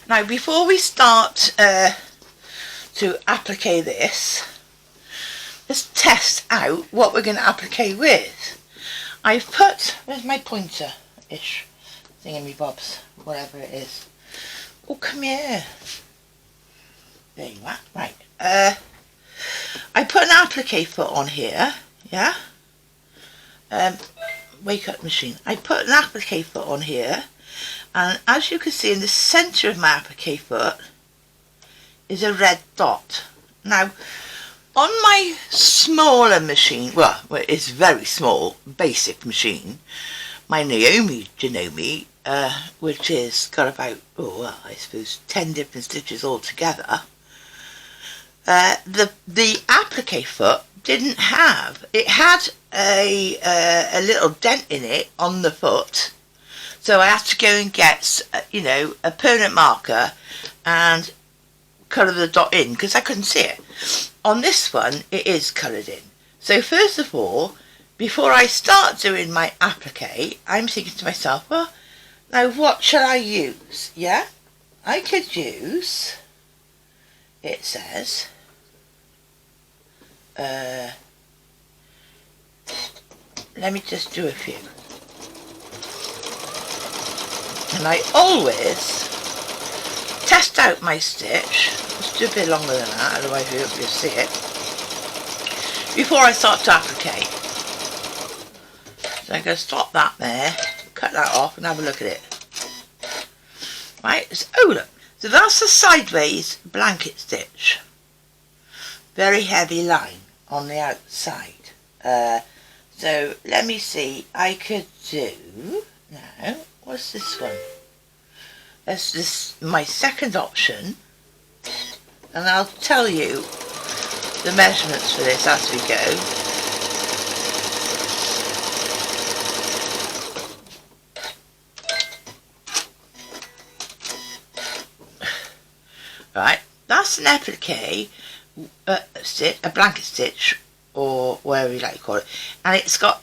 Now before we start to applique this, let's test out what we're going to applique with. I've put, where's my pointer-ish thingamybobs, whatever it is. Oh, come here. There you are. Right. I put an applique foot on here, yeah? Wake up machine. I put an applique foot on here, and as you can see in the centre of my applique foot is a red dot. Now, on my smaller machine, well, it's very small, basic machine, my Naomi Janome, which is got about, I suppose 10 different stitches altogether, the applique foot didn't have, it had a little dent in it on the foot, so I had to go and get, a permanent marker and colour the dot in because I couldn't see it. On this one it is coloured in. So first of all, before I start doing my applique, I'm thinking to myself, well, now what shall I use? Yeah, I could use, it says, let me just do a few. And I always test out my stitch. Let's do a bit longer than that, otherwise you won't be able to see it, before I start to applique. So I'm going to stop that there, cut that off and have a look at it. Right, oh look, so that's a sideways blanket stitch. Very heavy line on the outside. So let me see, I could do, now, what's this one? That's this, my second option, and I'll tell you the measurements for this as we go. Right, that's an applique stitch, a blanket stitch, or whatever you like to call it, and it's got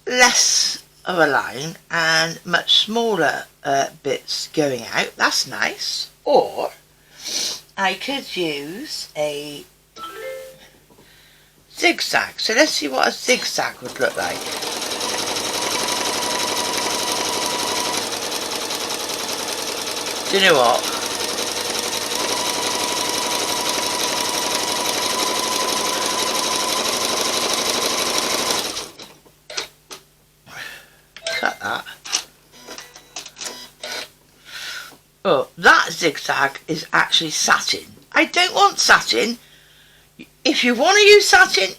less of a line and much smaller bits going out. That's nice. Or I could use a zigzag. So let's see what a zigzag would look like. Do you know what? Cut that. Oh, that zigzag is actually satin. I don't want satin. If you want to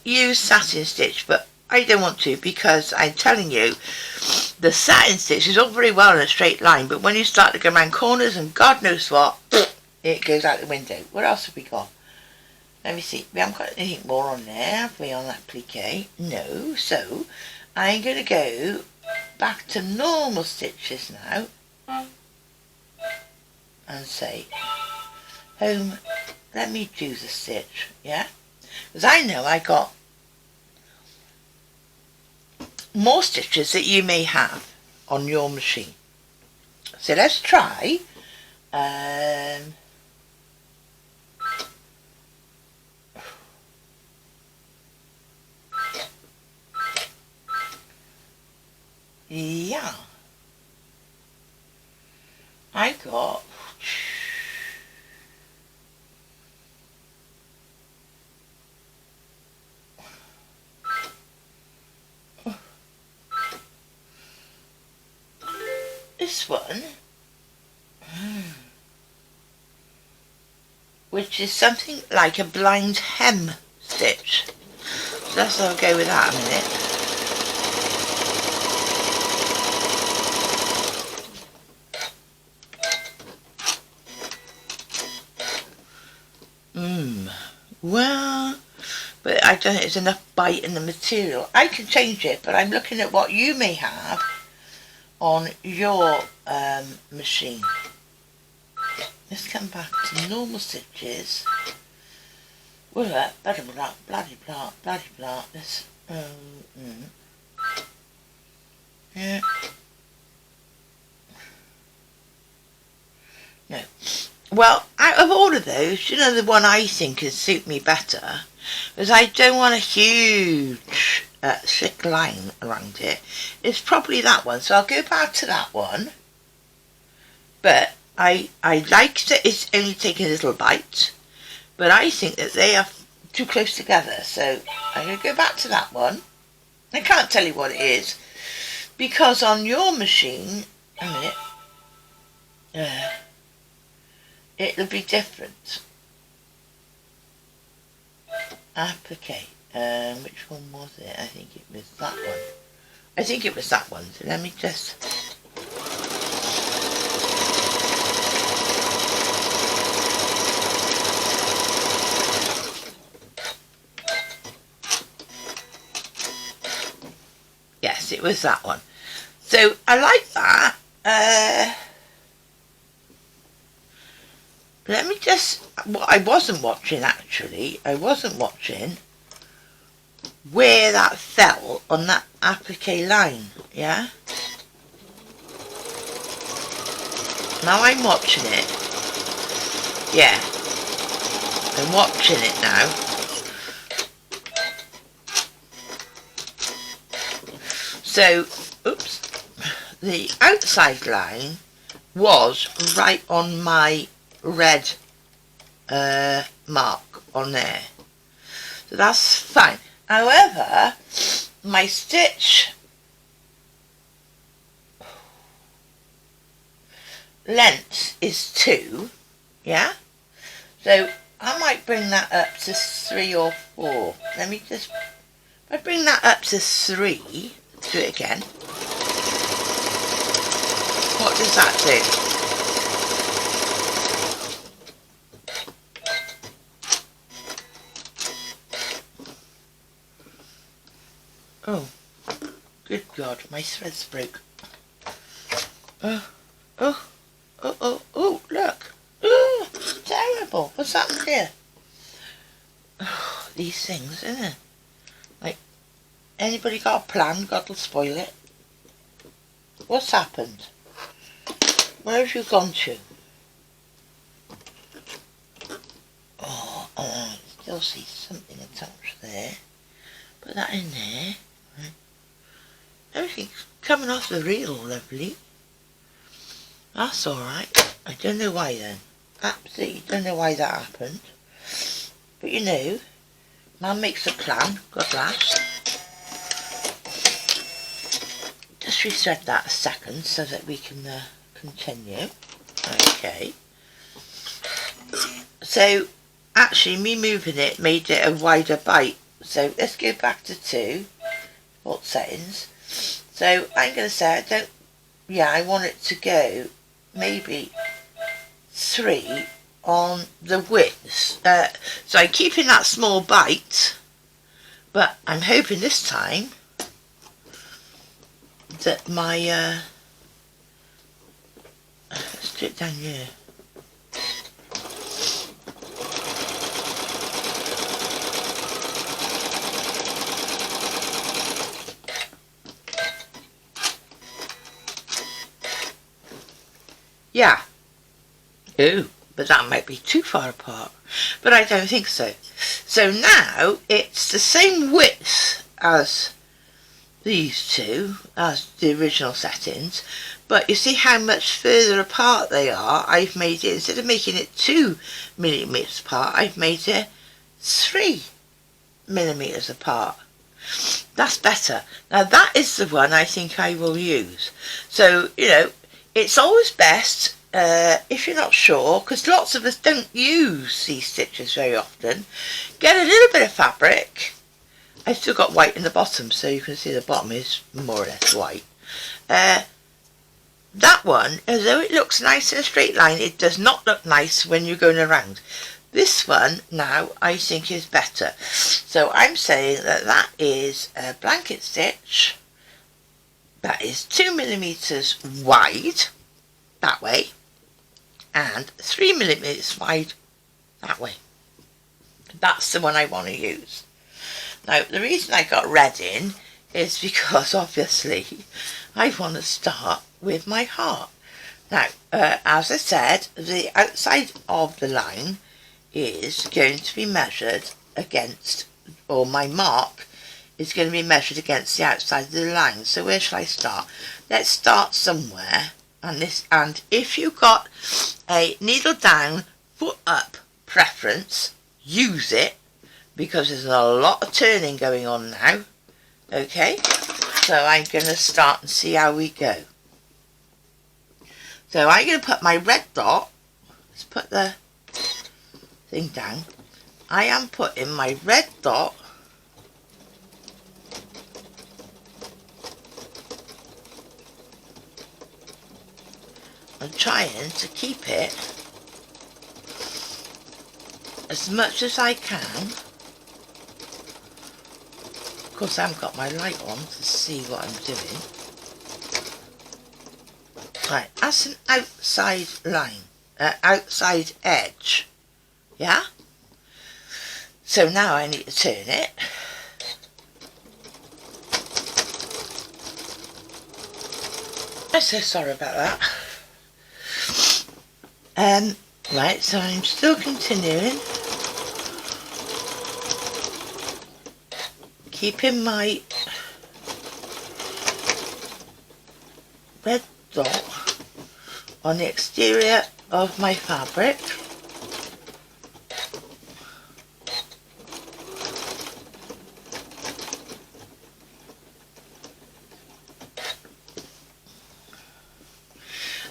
use satin stitch, but I don't want to, because I'm telling you, the satin stitch is all very well in a straight line, but when you start to go around corners and God knows what, it goes out the window. What else have we got? Let me see. We haven't got anything more on there, have we, on that applique? No. So I'm going to go back to normal stitches now and say, home, let me choose a stitch, yeah? Because I know I got more stitches that you may have on your machine. So let's try yeah, I got this one, which is something like a blind hem stitch. So let's have a go with that a minute. Well, but I don't think there's enough bite in the material. I can change it, but I'm looking at what you may have on your machine. Let's come back to normal stitches. Blah blah blah blah blah blah blah. This yeah. No. well, out of all of those, you know, the one I think would suit me better, because I don't want a huge thick line around it, is probably that one. So I'll go back to that one. But I like that it's only taking a little bite, but I think that they are too close together. So I'm going to go back to that one. I can't tell you what it is, because on your machine, a minute, it'll be different. Applique. Which one was it? I think it was that one. I think it was that one. So let me just... Yes, it was that one. So I like that. Let me just... What I wasn't watching, actually, I wasn't watching where that fell on that applique line, yeah? Now I'm watching it. Yeah. I'm watching it now. So, oops, the outside line was right on my red mark on there. So that's fine. However, my stitch length is 2, yeah? So I might bring that up to 3 or 4. Let me just, if I bring that up to 3, do it again. What does that do? Oh, good God, my thread's broke. Oh, look. Oh, terrible. What's happened here? Oh, these things, isn't it? Like, anybody got a plan? God will spoil it. What's happened? Where have you gone to? Oh, I still see something attached there. Put that in there. Right. Everything's coming off the reel, lovely. That's alright. I don't know why then. Absolutely don't know why that happened. But you know, man makes a plan, God bless. Just rethread that a second so that we can continue. Okay. So, actually me moving it made it a wider bite. So let's go back to 2, default settings. So I'm going to say I want it to go maybe 3 on the width. So I'm keeping that small bite, but I'm hoping this time that my, let's do it down here. Yeah. Ooh, but that might be too far apart. But I don't think so. So now it's the same width as these two, as the original settings. But you see how much further apart they are. I've made it, instead of making it 2 millimeters apart, I've made it 3 millimeters apart. That's better. Now that is the one I think I will use. So, you know, it's always best, if you're not sure, because lots of us don't use these stitches very often, get a little bit of fabric. I've still got white in the bottom, so you can see the bottom is more or less white. That one, although it looks nice in a straight line, it does not look nice when you're going around. This one, now, I think is better. So I'm saying that that is a blanket stitch. That is 2 millimeters wide, that way, and 3 millimeters wide, that way. That's the one I want to use. Now, the reason I got red in is because, obviously, I want to start with my heart. Now, as I said, the outside of the line is going to be measured against, or my mark is going to be measured against the outside of the line. So where shall I start? Let's start somewhere. And if you've got a needle down, foot up preference, use it, because there's a lot of turning going on now. Okay, so I'm going to start and see how we go. So I'm going to put my red dot, let's put the thing down. I am putting my red dot and trying to keep it as much as I can. Of course, I haven't got my light on to see what I'm doing. Right, that's an outside line, outside edge, yeah? So now I need to turn it. I'm so sorry about that. Right, so I'm still continuing. Keeping my red dot on the exterior of my fabric.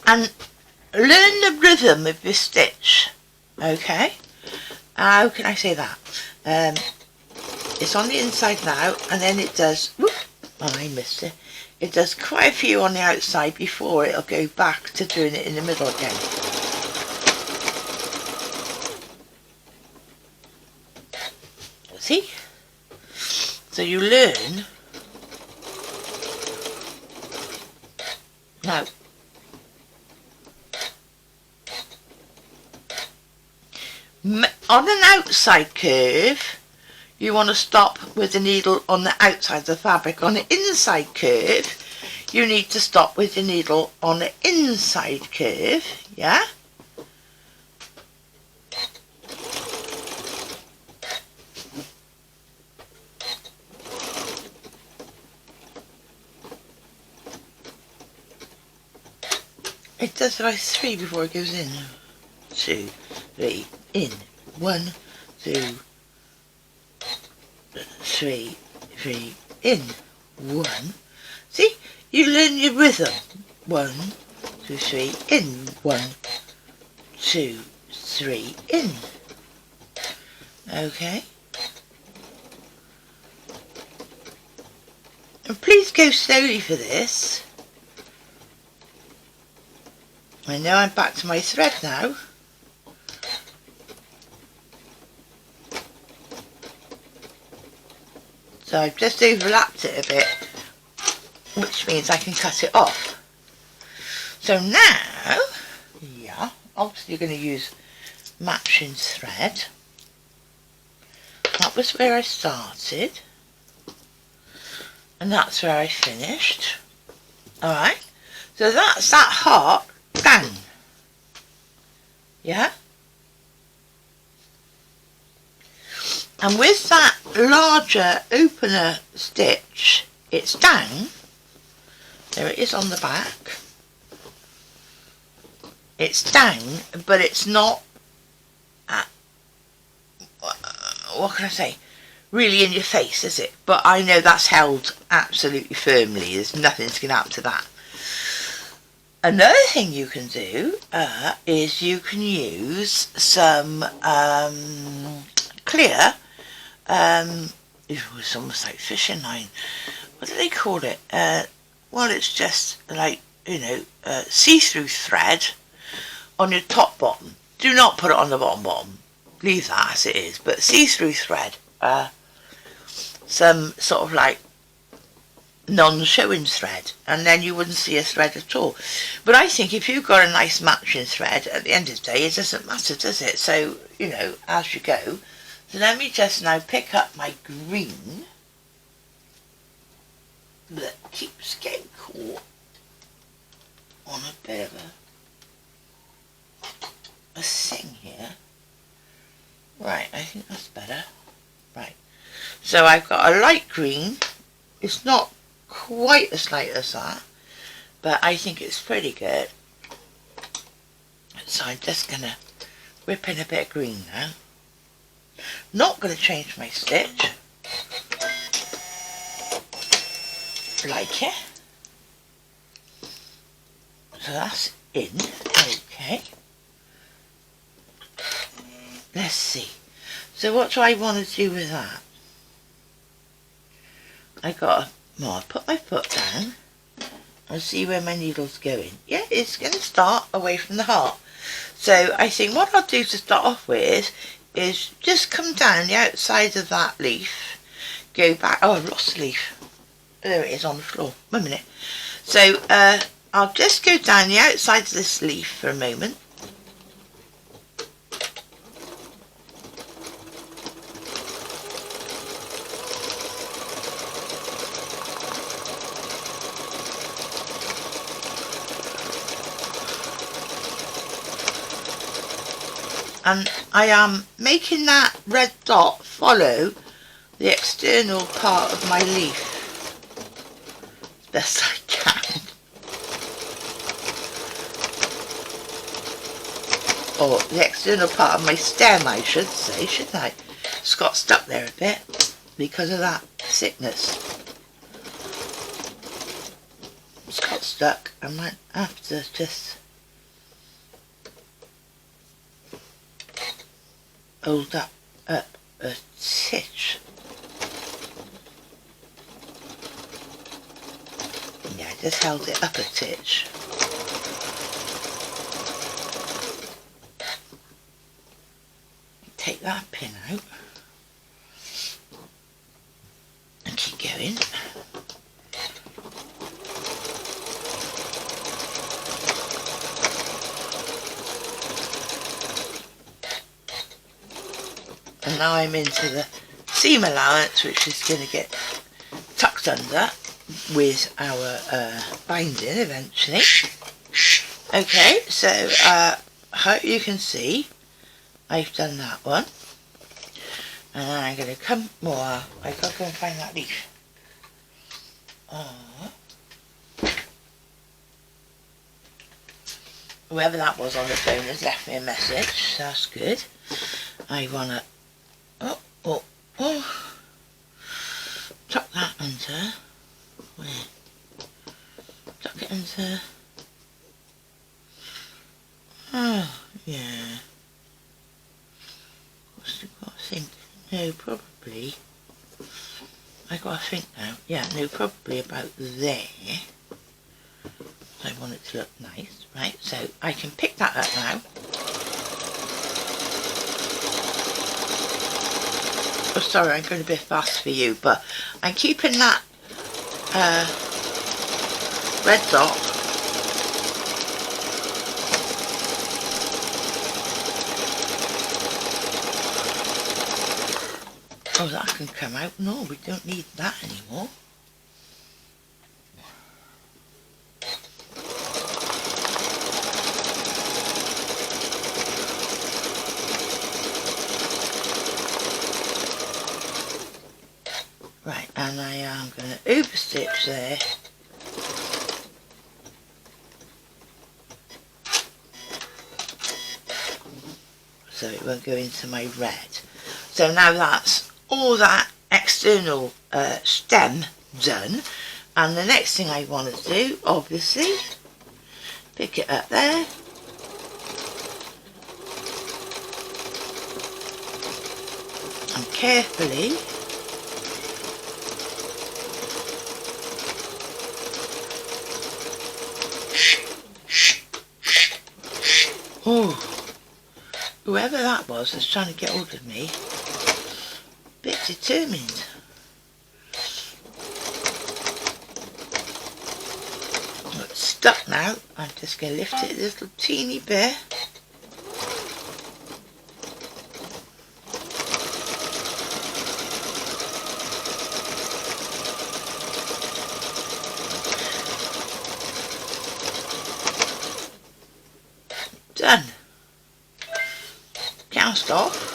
And learn the rhythm of your stitch, okay? How can I say that? It's on the inside now, and then it does, whoop, oh, I missed it. It does quite a few on the outside before it'll go back to doing it in the middle again. See? So you learn. Now, on an outside curve, you want to stop with the needle on the outside of the fabric. On the inside curve, you need to stop with the needle on the inside curve, yeah? It does about 3 before it goes in. 2, 3, in. 1, 2, 3, 3, in. 1. See? You learn your rhythm. 1, 2, 3, in. 1, 2, 3, in. Okay? And please go slowly for this. I know I'm back to my thread now. So I've just overlapped it a bit, which means I can cut it off. So now, yeah, obviously you're going to use matching thread. That was where I started, and that's where I finished. Alright, so that's that heart down. Yeah? And with that larger opener stitch, it's down. There it is on the back. It's down, but it's not, what can I say, really in your face, is it? But I know that's held absolutely firmly. There's nothing that's going to happen to that. Another thing you can do is you can use some clear, it's almost like fishing line. What do they call it? Well, it's just like, you know, see-through thread on your top bottom. Do not put it on the bottom. Leave that as it is. But see-through thread, some sort of like non-showing thread, and then you wouldn't see a thread at all. But I think if you've got a nice matching thread, at the end of the day, it doesn't matter, does it? So, you know, as you go. So let me just now pick up my green that keeps getting caught on a bit of a think that's better. Right. So I've got a light green. It's not quite as light as that, but I think it's pretty good. So I'm just going to whip in a bit of green now. Not going to change my stitch. Like it. So that's in. Okay. Let's see. So what do I want to do with that? I'll put my foot down and see where my needle's going. Yeah, it's going to start away from the heart. So I think what I'll do to start off with is just come down the outside of that leaf, go back. Oh, I've lost the leaf. There it is on the floor. 1 minute. So I'll just go down the outside of this leaf for a moment. And I am making that red dot follow the external part of my leaf as best I can. Or the external part of my stem, I should say, shouldn't I? It's got stuck there a bit because of that thickness. It's got stuck. I might have to just hold that up a titch. Yeah, I just held it up a titch. Take that pin out and keep going. And now I'm into the seam allowance, which is going to get tucked under with our binding eventually. Okay, so hope you can see I've done that one. And then I'm going to come more. I've got to go and find that leaf. Whoever that was on the phone has left me a message, so that's good. I want to tuck that under. Where? Tuck it under. Oh, yeah. What's it got to think? No, probably. I got to think now. Yeah, no, probably about there. I want it to look nice, right? So I can pick that up now. Oh, sorry, I'm going a bit fast for you, but I'm keeping that red dot oh, that can come out. No, we don't need that anymore. Right, and I am going to overstitch there. So it won't go into my red. So now that's all that external stem done. And the next thing I want to do, obviously, pick it up there. And carefully whoever that was trying to get hold of me, a bit determined. It's stuck now. I'm just going to lift it a little teeny bit. Done. Cast off.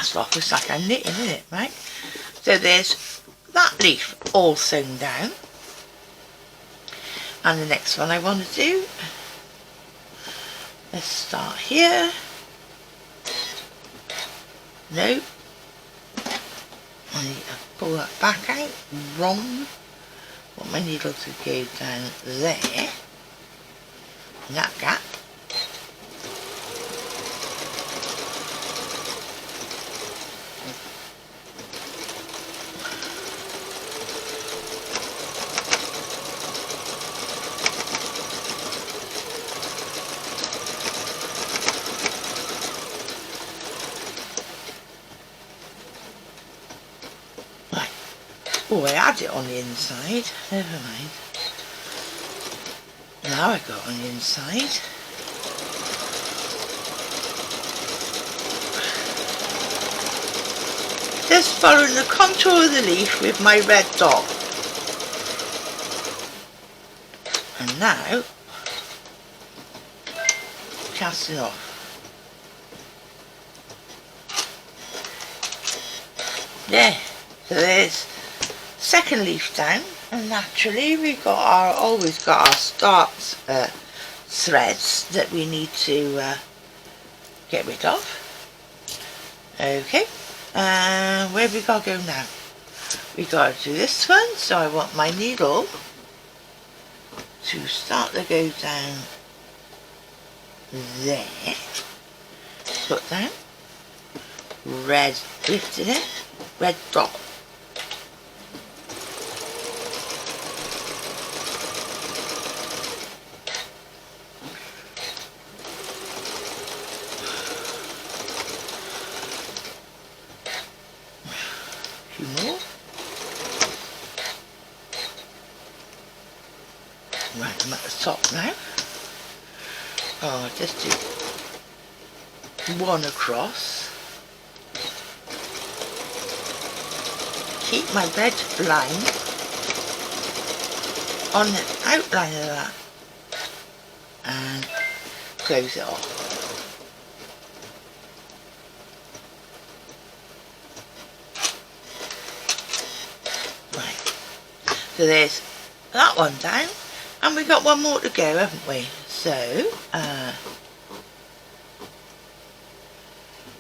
tassel off. It's like I'm knitting, isn't it, right? So there's that leaf all sewn down. And the next one I want to do, let's start here. No. I need to pull that back out. Wrong. Want my needle to go down there. In that gap. Oh, I had it on the inside. Never mind. Now I got it on the inside. Just following the contour of the leaf with my red dot. And now, casting off. There. So there's second leaf down, and naturally we've got our always got our start threads that we need to get rid of. Okay, where have we got to go now? We got to do this one, so I want my needle to start to go down there. Put down, red lifting it, red dot. More. Right, I'm at the top now. Oh, just do one across. Keep my red line on the outline of that and close it off. So there's that one down, and we've got one more to go, haven't we? So,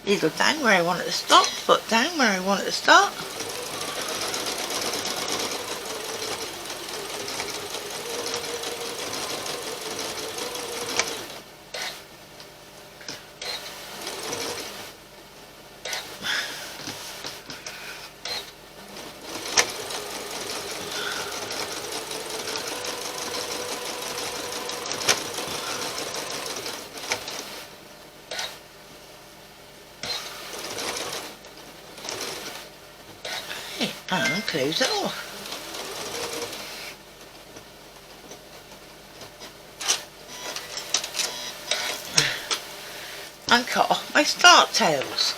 needle down where I want it to stop, foot down where I want it to start. And close it off. And cut off my start tails.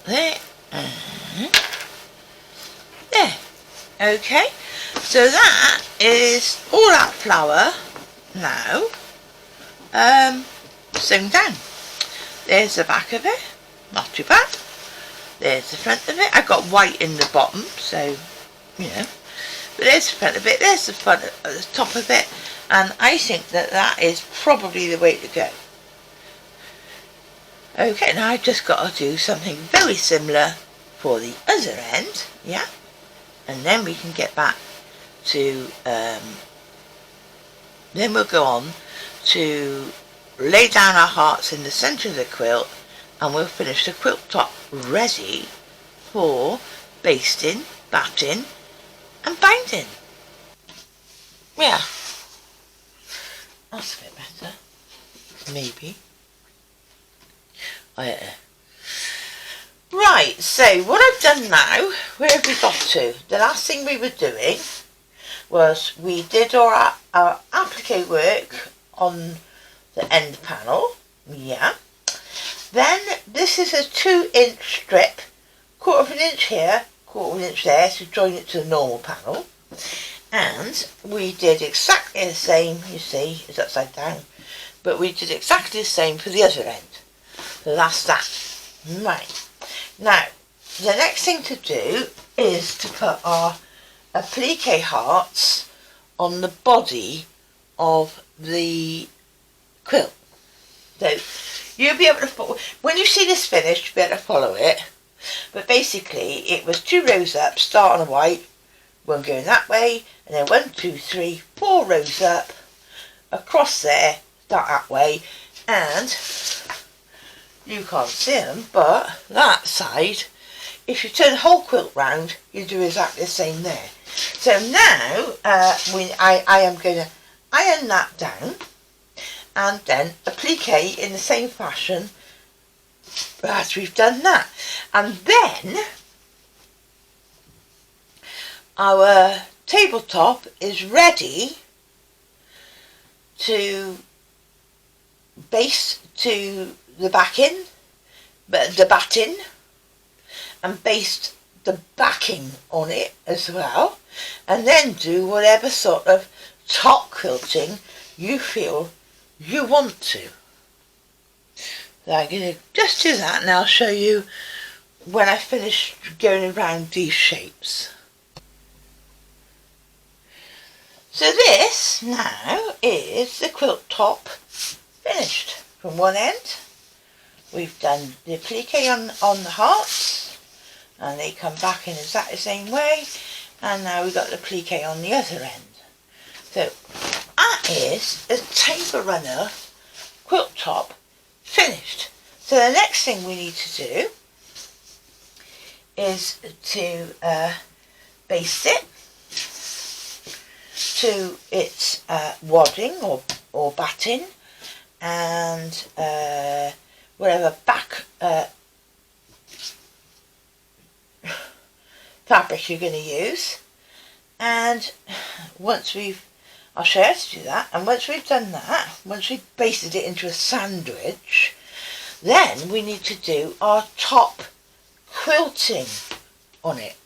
There. There. Okay. So that is all that flower now sewn down. There's the back of it. Not too bad. There's the front of it. I got white in the bottom, so you know. But there's the front of it. There's the front, the top of it, and I think that that is probably the way to go. Okay, now I've just got to do something very similar for the other end, yeah. And then we can get back to. Then we'll go on to lay down our hearts in the centre of the quilt. And we'll finish the quilt top ready for basting, batting and binding. Yeah, that's a bit better, maybe. Right, so what I've done now, where have we got to? The last thing we were doing was we did our applique work on the end panel, yeah. Then this is a 2-inch strip, 1/4 of an inch here, 1/4 of an inch there to join it to the normal panel. And we did exactly the same, you see, it's upside down, but we did exactly the same for the other end. So that's that. Right. Now, the next thing to do is to put our applique hearts on the body of the quilt. So you'll be able to, when you see this finished, you'll be able to follow it. But basically, it was 2 rows up, start on a white, one going that way, and then 1, 2, 3, 4 rows up, across there, start that way, and you can't see them, but that side, if you turn the whole quilt round, you do exactly the same there. So now, I am going to iron that down, and then applique in the same fashion as we've done that. And then our tabletop is ready to baste to the backing, the batting, and baste the backing on it as well, and then do whatever sort of top quilting you feel you want to. So I'm going to just do that, and I'll show you when I finish going around these shapes. So this now is the quilt top finished. From one end we've done the applique on the hearts, and they come back in exactly the same way, and now we've got the applique on the other end. So that is a table runner quilt top finished. So the next thing we need to do is to baste it to its wadding or batting, and whatever back fabric you're going to use. And once I'll show you how to do that, and once we've done that, once we've basted it into a sandwich, then we need to do our top quilting on it.